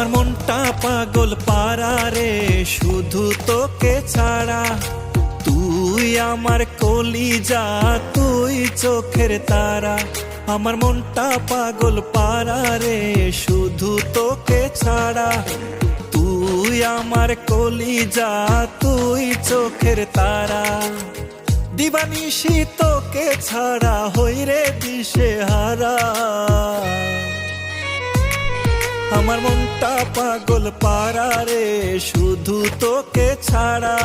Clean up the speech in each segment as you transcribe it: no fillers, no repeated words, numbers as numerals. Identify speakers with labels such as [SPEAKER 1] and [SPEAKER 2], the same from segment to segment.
[SPEAKER 1] আমার মনটা পাগল পারা রে শুধু তোকে ছাড়া। তুই আমার কলিজা, তুই চোখের তারা। আমার মনটা পাগল পারা রে শুধু তোকে ছাড়া। তুই আমার কলিজা, তুই চোখের তারা। দিবানিশি তোকে ছাড়া হই রে দিশেহারা। আমার মনটা পাগল পারা রে শুধু তোকে ছাড়া।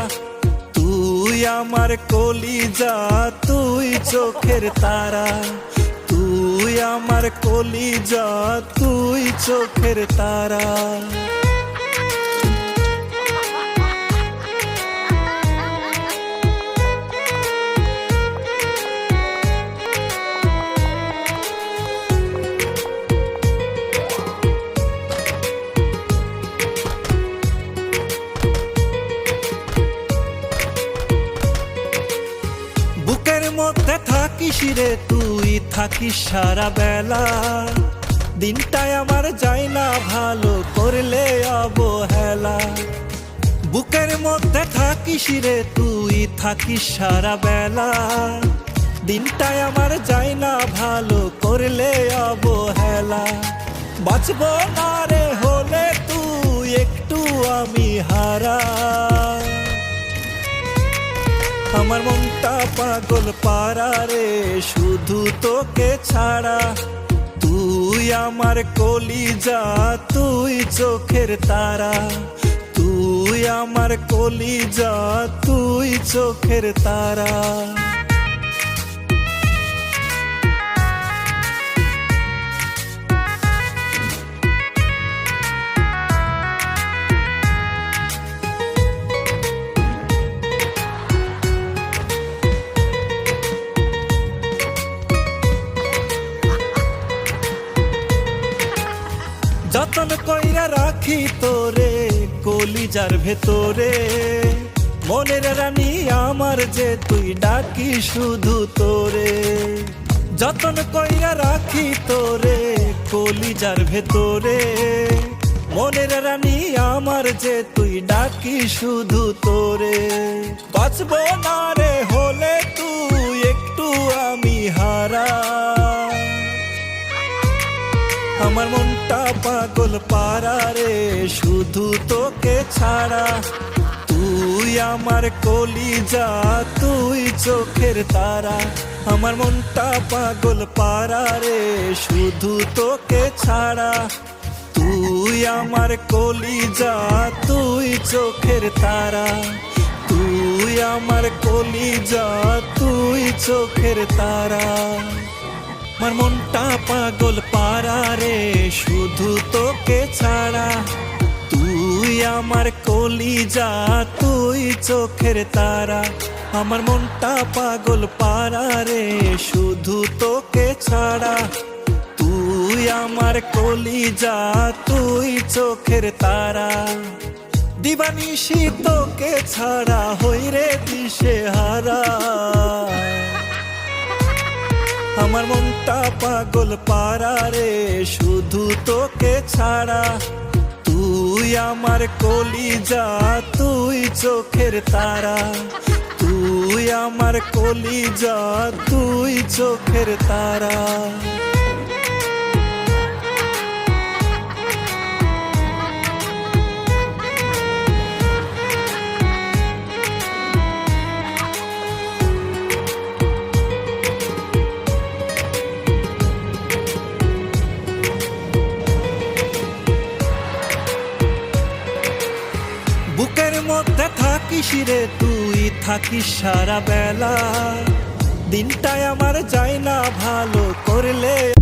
[SPEAKER 1] তুই আমার কলিজা, তুই চোখের তারা। তুই আমার কলিজা, তুই চোখের তারা। বুকের মধ্যে থাকিস রে তুই, থাকিস সারা বেলা। দিনটাই আমার যায় না ভালো করলে অবহেলা। বুকের মধ্যে থাকিস রে তুই, থাকিস সারা বেলা। দিনটাই আমার যায় না ভালো করলে অবহেলা। বাঁচবো না রে হলে তুই একটু আমি হারা। আমার মনটা পাগল পারা রে শুধু তোকে ছাড়া। তুই আমার কলিজা, তুই চোখের তারা। তুই আমার কলিজা, তুই চোখের তারা। যতন কইরা রাখি তোরে কলিজার ভেতরে। মনের রানী আমার যে তুই ডাকি শুধু তোরে। যতন কইরা রাখি তোরে কলিজার ভেতরে। মনের রানী আমার যে তুই ডাকি শুধু তোরে। বাঁচবো না রে হলে তুই একটু আমি হারা। আমার মনটা পাগল পারা রে শুধু তোকে ছাড়া। তুই আমার কলিজা, তুই চোখের তারা। আমার মনটা পাগল পারা রে শুধু তোকে ছাড়া। তুই আমার কলিজা, তুই চোখের তারা। তুই আমার কলিজা, তুই চোখের তারা। আমার মনটা পাগল পারা রে শুধু তোকে ছাড়া। তুই আমার কলিজা, তুই চোখের তারা। আমার মনটা পাগল পারা রে শুধু তোকে ছাড়া। তুই আমার কলিজা, তুই চোখের তারা। দিবানিশি তোকে ছাড়া হই রে দিশেহারা। আমার মনটা পাগল পারা রে শুধু তোকে ছাড়া। তুই আমার কলিজা, তুই চোখের তারা। তুই আমার কলিজা, তুই চোখের তারা। বুকের মধ্যে থাকিস রে তুই, থাকিস সারা বেলা। দিনটাই আমার যায় না ভালো করলে